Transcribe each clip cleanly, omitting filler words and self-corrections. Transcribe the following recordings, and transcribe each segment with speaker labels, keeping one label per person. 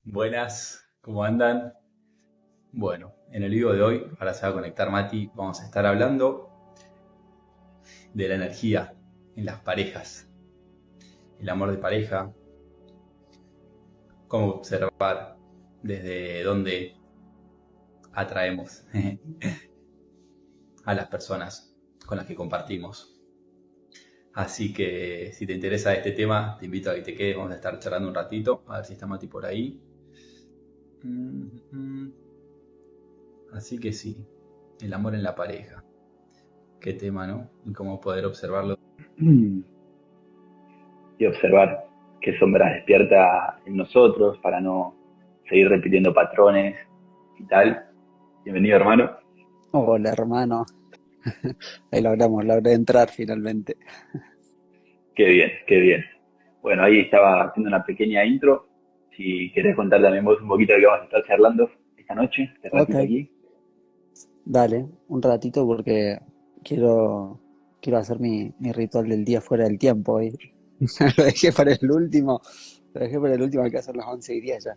Speaker 1: Buenas, ¿cómo andan? Bueno, en el video de hoy, ahora se va a conectar Mati, vamos a estar hablando de la energía en las parejas, el amor de pareja, cómo observar desde dónde atraemos a las personas con las que compartimos. Así que si te interesa este tema, te invito a que te quedes, vamos a estar charlando un ratito, a ver si está Mati por ahí. Así que sí, el amor en la pareja. Qué tema, ¿no? Y cómo poder observarlo.
Speaker 2: Y observar qué sombras despierta en nosotros para no seguir repitiendo patrones y tal. Bienvenido, hermano.
Speaker 3: Hola, hermano. Ahí logré entrar finalmente.
Speaker 2: Qué bien, qué bien. Bueno, ahí estaba haciendo una pequeña intro. Si querés contar también vos un poquito de qué vamos a estar charlando esta noche, este
Speaker 3: Ok,
Speaker 2: ratito aquí.
Speaker 3: dale, un ratito porque quiero, quiero hacer mi ritual del día fuera del tiempo hoy. Lo dejé para el último, lo dejé para el último, hay que hacer las 11:10 ya.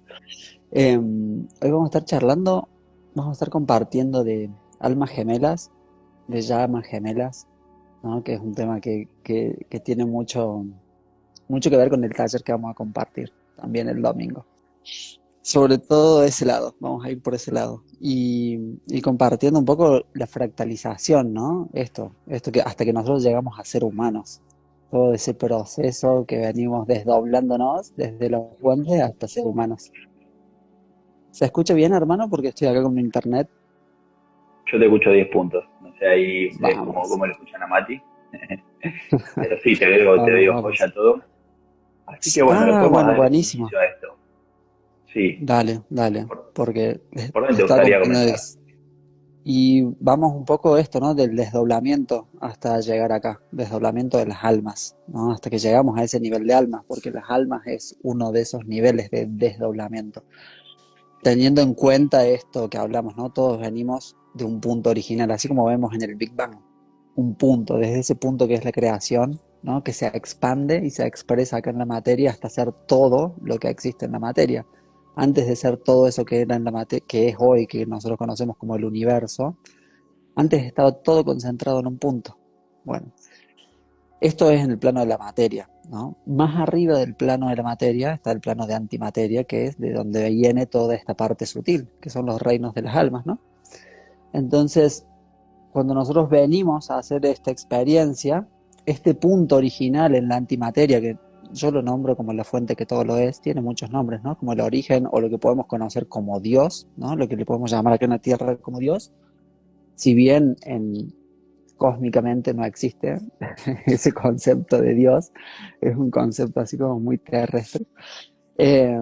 Speaker 3: Hoy vamos a estar charlando, vamos a estar compartiendo de almas gemelas, de llamas gemelas, ¿no? Que es un tema que tiene mucho que ver con el taller que vamos a compartir también el domingo. Sobre todo de ese lado, vamos a ir por ese lado. Y compartiendo un poco la fractalización, ¿no? Esto que hasta que nosotros llegamos a ser humanos. Todo ese proceso que venimos desdoblándonos desde los fuentes hasta ser humanos. ¿Se escucha bien, hermano? Porque estoy acá con mi internet.
Speaker 2: Yo te escucho 10 puntos. No sé ahí ustedes
Speaker 3: Vamos.
Speaker 2: cómo le escuchan a Mati. Pero sí, te veo
Speaker 3: Vamos.
Speaker 2: joya todo. Así que bueno, le
Speaker 3: Ah,
Speaker 2: podemos
Speaker 3: bueno,
Speaker 2: dar
Speaker 3: buenísimo.
Speaker 2: inicio a esto. Sí.
Speaker 3: Dale,
Speaker 2: ¿Por,
Speaker 3: porque
Speaker 2: por
Speaker 3: le
Speaker 2: dónde te
Speaker 3: estaba
Speaker 2: gustaría
Speaker 3: comentando
Speaker 2: comenzar?
Speaker 3: y vamos un poco esto, ¿no? Del desdoblamiento hasta llegar acá, desdoblamiento de las almas, ¿no? Hasta que llegamos a ese nivel de almas, porque las almas es uno de esos niveles de desdoblamiento. Teniendo en cuenta esto que hablamos, ¿no? Todos venimos de un punto original, así como vemos en el Big Bang, un punto, desde ese punto que es la creación, ¿no? Que se expande y se expresa acá en la materia hasta ser todo lo que existe en la materia. Antes de ser todo eso que era en la que es hoy, que nosotros conocemos como el universo, antes estaba todo concentrado en un punto. Bueno, esto es en el plano de la materia, ¿no? Más arriba del plano de la materia está el plano de antimateria, que es de donde viene toda esta parte sutil, que son los reinos de las almas, ¿no? Entonces, cuando nosotros venimos a hacer esta experiencia, este punto original en la antimateria, que yo lo nombro como la fuente que todo lo es, tiene muchos nombres, ¿no? Como el origen o lo que podemos conocer como Dios, ¿no? Lo que le podemos llamar acá en la Tierra como Dios, si bien cósmicamente no existe ese concepto de Dios, es un concepto así como muy terrestre. Eh,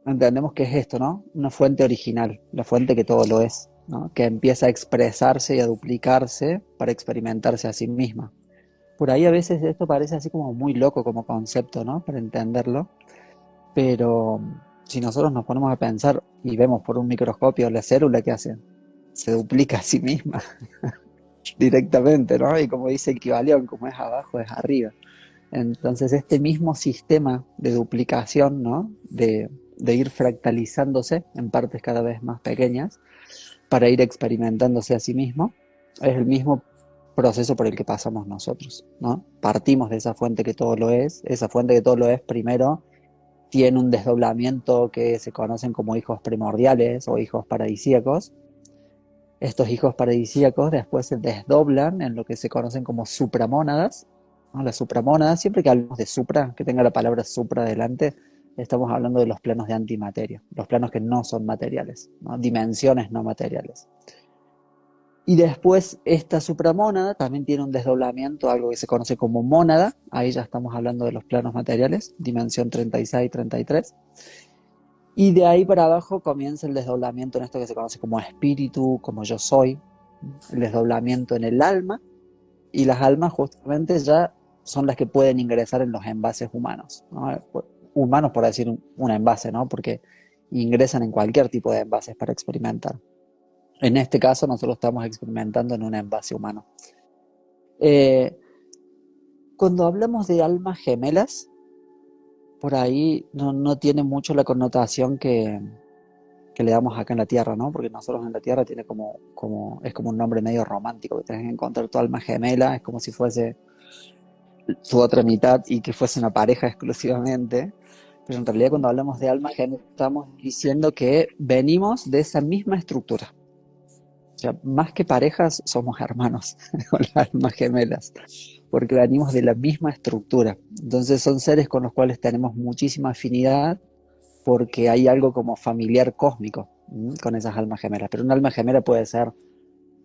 Speaker 3: Entendemos que es esto, ¿no? Una fuente original, la fuente que todo lo es, ¿no? Que empieza a expresarse y a duplicarse para experimentarse a sí misma. Por ahí a veces esto parece así como muy loco como concepto, ¿no? Para entenderlo, pero si nosotros nos ponemos a pensar y vemos por un microscopio la célula que hace, se duplica a sí misma directamente, ¿no? Y como dice Kybalión, como es abajo, es arriba. Entonces, este mismo sistema de duplicación, ¿no? De ir fractalizándose en partes cada vez más pequeñas para ir experimentándose a sí mismo, es el mismo proceso por el que pasamos nosotros, ¿no? Partimos de esa fuente que todo lo es, esa fuente que todo lo es primero tiene un desdoblamiento que se conocen como hijos primordiales o hijos paradisíacos. Estos hijos paradisíacos después se desdoblan en lo que se conocen como supramónadas, ¿no? Las supramónadas, siempre que hablamos de supra, que tenga la palabra supra delante, estamos hablando de los planos de antimateria, los planos que no son materiales, ¿no? Dimensiones no materiales. Y después esta supramónada también tiene un desdoblamiento, algo que se conoce como mónada, ahí ya estamos hablando de los planos materiales, dimensión 36 y 33. Y de ahí para abajo comienza el desdoblamiento en esto que se conoce como espíritu, como yo soy, el desdoblamiento en el alma, y las almas justamente ya son las que pueden ingresar en los envases humanos, ¿no? Humanos por decir un envase, ¿no? Porque ingresan en cualquier tipo de envases para experimentar. En este caso nosotros estamos experimentando en un envase humano. Eh, Cuando hablamos de almas gemelas, por ahí no tiene mucho la connotación que le damos acá en la Tierra, ¿no? Porque nosotros en la Tierra tiene es como un nombre medio romántico, que tenés que encontrar tu alma gemela, es como si fuese su otra mitad y que fuese una pareja exclusivamente. Pero en realidad cuando hablamos de alma gemela estamos diciendo que venimos de esa misma estructura. O sea, más que parejas, somos hermanos con las almas gemelas, porque venimos de la misma estructura. Entonces son seres con los cuales tenemos muchísima afinidad porque hay algo como familiar cósmico con esas almas gemelas. Pero una alma gemela puede ser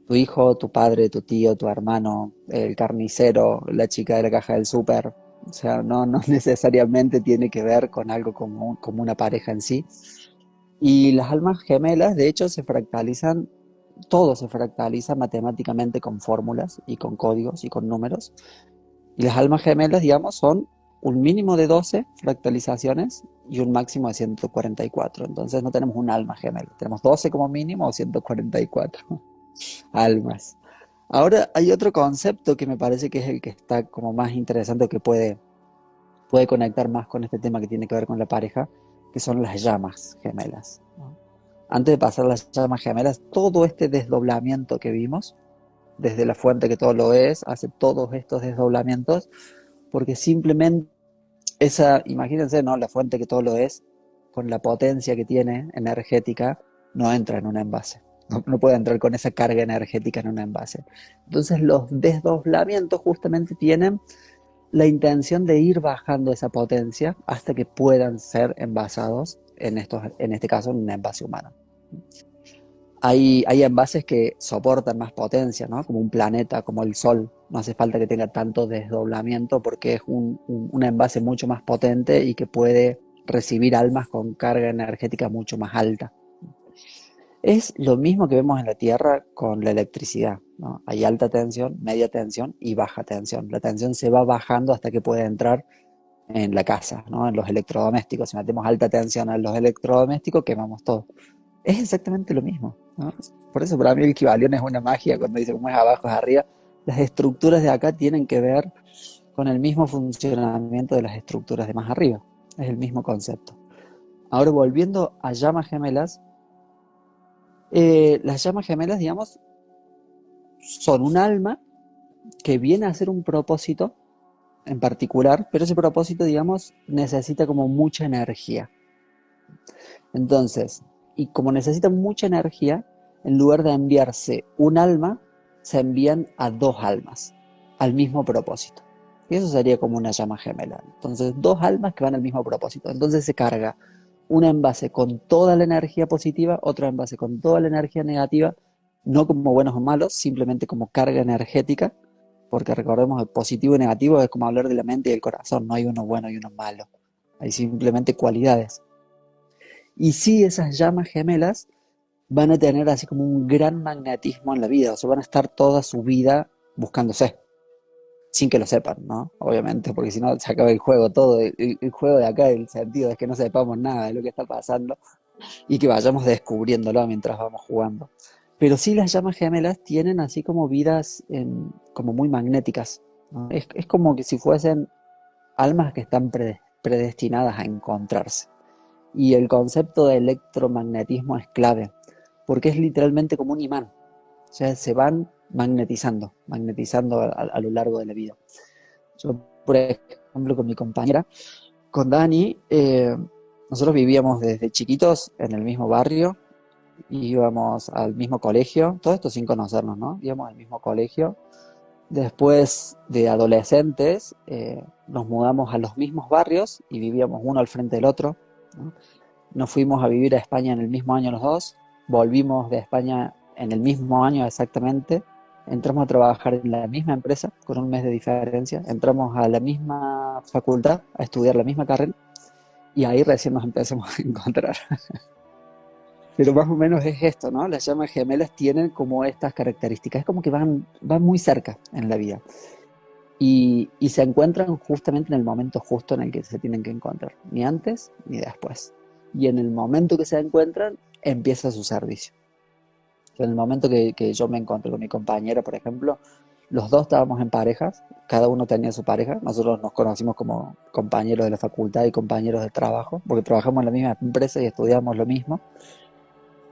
Speaker 3: tu hijo, tu padre, tu tío, tu hermano, el carnicero, la chica de la caja del súper. O sea, no necesariamente tiene que ver con algo como una pareja en sí. Y las almas gemelas, de hecho, se fractalizan, todo se fractaliza matemáticamente con fórmulas y con códigos y con números. Y las almas gemelas, digamos, son un mínimo de 12 fractalizaciones y un máximo de 144. Entonces no tenemos un alma gemela, tenemos 12 como mínimo o 144 almas. Ahora hay otro concepto que me parece que es el que está como más interesante, que puede conectar más con este tema que tiene que ver con la pareja, que son las llamas gemelas, ¿no? Antes de pasar a las llamas gemelas, todo este desdoblamiento que vimos, desde la fuente que todo lo es, hace todos estos desdoblamientos, porque simplemente imagínense, ¿no? La fuente que todo lo es, con la potencia que tiene energética, no entra en un envase. No puede entrar con esa carga energética en un envase. Entonces los desdoblamientos justamente tienen la intención de ir bajando esa potencia hasta que puedan ser envasados, en este caso, en un envase humano. Hay envases que soportan más potencia, ¿no? Como un planeta, como el Sol. No hace falta que tenga tanto desdoblamiento porque es un envase mucho más potente y que puede recibir almas con carga energética mucho más alta. Es lo mismo que vemos en la Tierra con la electricidad, ¿no? Hay alta tensión, media tensión y baja tensión. La tensión se va bajando hasta que puede entrar en la casa, ¿no? En los electrodomésticos. Si metemos alta tensión en los electrodomésticos, quemamos todo. Es exactamente lo mismo, ¿no? Por eso para mí el Kybalión es una magia cuando dice como es abajo es arriba. Las estructuras de acá tienen que ver con el mismo funcionamiento de las estructuras de más arriba. Es el mismo concepto. Ahora volviendo a llamas gemelas, las llamas gemelas, digamos, son un alma que viene a hacer un propósito en particular, pero ese propósito, digamos, necesita como mucha energía. Entonces, y como necesitan mucha energía, en lugar de enviarse un alma, se envían a dos almas al mismo propósito. Y eso sería como una llama gemela. Entonces, dos almas que van al mismo propósito. Entonces se carga un envase con toda la energía positiva, otro envase con toda la energía negativa, no como buenos o malos, simplemente como carga energética, porque recordemos que positivo y negativo es como hablar de la mente y el corazón, no hay uno bueno y uno malo, hay simplemente cualidades. Y sí, esas llamas gemelas van a tener así como un gran magnetismo en la vida, o sea, van a estar toda su vida buscándose, sin que lo sepan, ¿no? Obviamente, porque si no se acaba el juego todo, el juego de acá, el sentido es que no sepamos nada de lo que está pasando y que vayamos descubriéndolo mientras vamos jugando. Pero sí las llamas gemelas tienen así como vidas como muy magnéticas, ¿no? Es como que si fuesen almas que están predestinadas a encontrarse. Y el concepto de electromagnetismo es clave, porque es literalmente como un imán. O sea, se van magnetizando a lo largo de la vida. Yo, por ejemplo, con mi compañera, con Dani, nosotros vivíamos desde chiquitos en el mismo barrio, íbamos al mismo colegio, todo esto sin conocernos, ¿no? Íbamos al mismo colegio. Después de adolescentes, nos mudamos a los mismos barrios y vivíamos uno al frente del otro, ¿no? Nos fuimos a vivir a España en el mismo año los dos, volvimos de España en el mismo año exactamente, entramos a trabajar en la misma empresa con un mes de diferencia, entramos a la misma facultad a estudiar la misma carrera y ahí recién nos empezamos a encontrar. Pero más o menos es esto, ¿no? Las llamas gemelas tienen como estas características, es como que van muy cerca en la vida y se encuentran justamente en el momento justo en el que se tienen que encontrar, ni antes ni después. Y en el momento que se encuentran, empieza su servicio. En el momento que yo me encontré con mi compañera, por ejemplo, los dos estábamos en parejas, cada uno tenía su pareja, nosotros nos conocimos como compañeros de la facultad y compañeros de trabajo, porque trabajamos en la misma empresa y estudiamos lo mismo.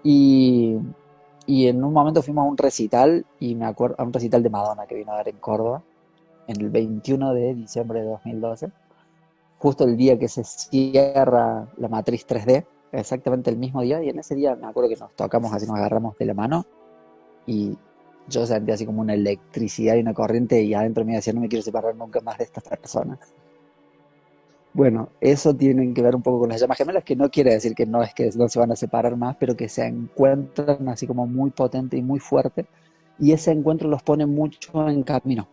Speaker 3: Y, y en un momento fuimos a un recital, y me acuerdo, a un recital de Madonna que vino a dar en Córdoba, en el 21 de diciembre de 2012, justo el día que se cierra la matriz 3D, exactamente el mismo día, y en ese día me acuerdo que nos tocamos así, nos agarramos de la mano, y yo sentí así como una electricidad y una corriente, y adentro me decía, no me quiero separar nunca más de esta persona. Bueno, eso tiene que ver un poco con las llamas gemelas, que no quiere decir que no se van a separar más, pero que se encuentran así como muy potente y muy fuerte, y ese encuentro los pone mucho en camino,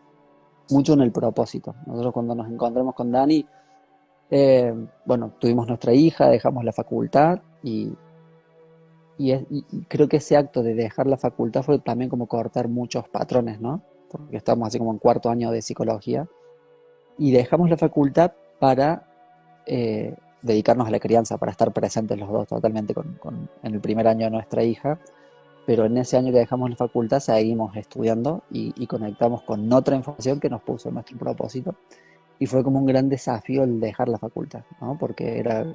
Speaker 3: mucho en el propósito. Nosotros cuando nos encontramos con Dani, bueno, tuvimos nuestra hija, dejamos la facultad, y creo que ese acto de dejar la facultad fue también como cortar muchos patrones, ¿no? Porque estamos así como en cuarto año de psicología, y dejamos la facultad para dedicarnos a la crianza, para estar presentes los dos totalmente en el primer año de nuestra hija, pero en ese año que dejamos la facultad seguimos estudiando y conectamos con otra información que nos puso en nuestro propósito, y fue como un gran desafío el dejar la facultad, ¿no? Porque era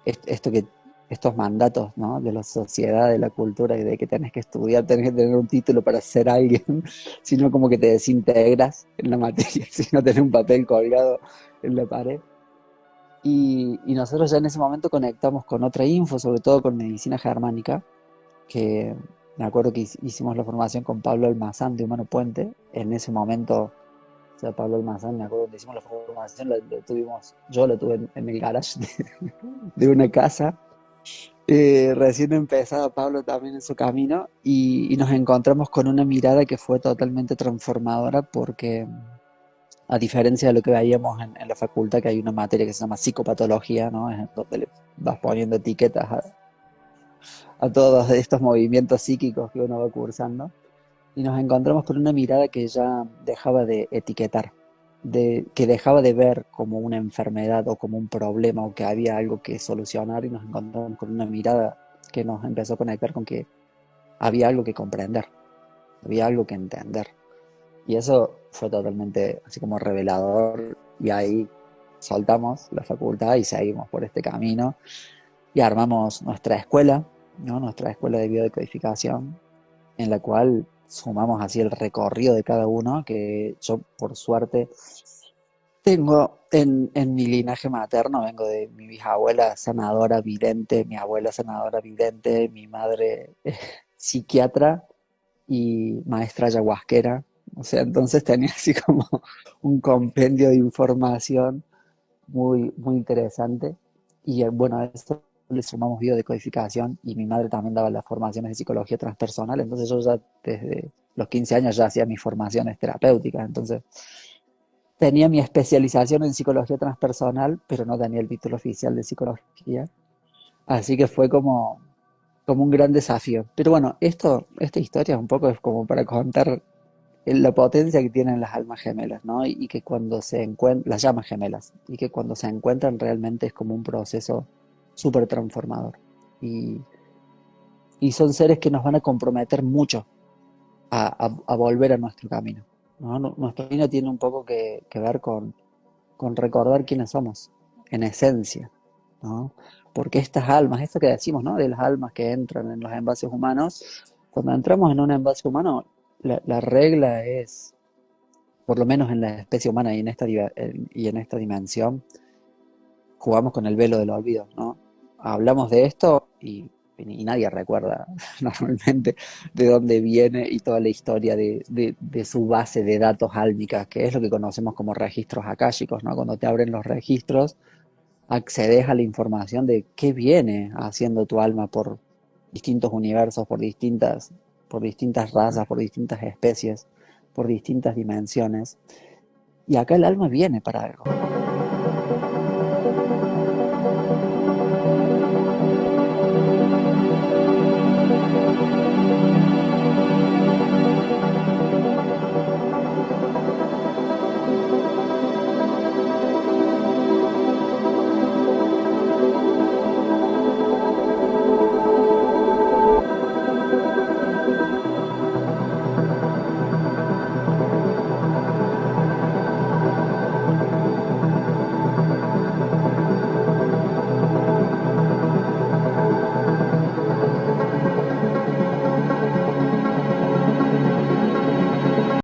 Speaker 3: esto que estos mandatos, ¿no? De la sociedad, de la cultura, y de que tenés que estudiar, tenés que tener un título para ser alguien, sino como que te desintegras en la materia, si no tenés un papel colgado en la pared. Y nosotros ya en ese momento conectamos con otra info, sobre todo con medicina germánica, que me acuerdo que hicimos la formación con Pablo Almazán de Humano Puente. En ese momento, o sea, Pablo Almazán, me acuerdo que hicimos la formación, yo la tuve en el garage de una casa. Recién empezaba Pablo también en su camino, y nos encontramos con una mirada que fue totalmente transformadora, porque a diferencia de lo que veíamos en la facultad, que hay una materia que se llama psicopatología, ¿no? Es donde le vas poniendo etiquetas a todos estos movimientos psíquicos que uno va cursando, y nos encontramos con una mirada que ya dejaba de etiquetar, que dejaba de ver como una enfermedad o como un problema o que había algo que solucionar, y nos encontramos con una mirada que nos empezó a conectar con que había algo que comprender, había algo que entender. Y eso fue totalmente así como revelador, y ahí soltamos la facultad y seguimos por este camino y armamos nuestra escuela, ¿no? Nuestra escuela de biodecodificación, en la cual sumamos así el recorrido de cada uno, que yo por suerte tengo en mi linaje materno. Vengo de mi bisabuela sanadora vidente, mi abuela sanadora vidente, mi madre psiquiatra y maestra ayahuasquera. O sea, entonces tenía así como un compendio de información muy, muy interesante. Y bueno, a esto le sumamos biodecodificación, y mi madre también daba las formaciones de psicología transpersonal. Entonces yo ya desde los 15 años ya hacía mis formaciones terapéuticas. Entonces tenía mi especialización en psicología transpersonal, pero no tenía el título oficial de psicología. Así que fue como un gran desafío. Pero bueno, esta historia un poco es como para contar la potencia que tienen las almas gemelas, ¿no? Y que cuando se encuentran, las llamas gemelas, y que cuando se encuentran realmente es como un proceso súper transformador. Y, y son seres que nos van a comprometer mucho a volver a nuestro camino, ¿no? Nuestro camino tiene un poco que ver con recordar quiénes somos, en esencia, ¿no? Porque estas almas, esto que decimos, ¿no? De las almas que entran en los envases humanos, cuando entramos en un envase humano, la regla es, por lo menos en la especie humana y en esta dimensión, jugamos con el velo del olvido, ¿no? Hablamos de esto y nadie recuerda normalmente de dónde viene y toda la historia de su base de datos álmicas, que es lo que conocemos como registros akáshicos, ¿no? Cuando te abren los registros, accedes a la información de qué viene haciendo tu alma por distintos universos, por distintas razas, por distintas especies, por distintas dimensiones. Y acá el alma viene para algo.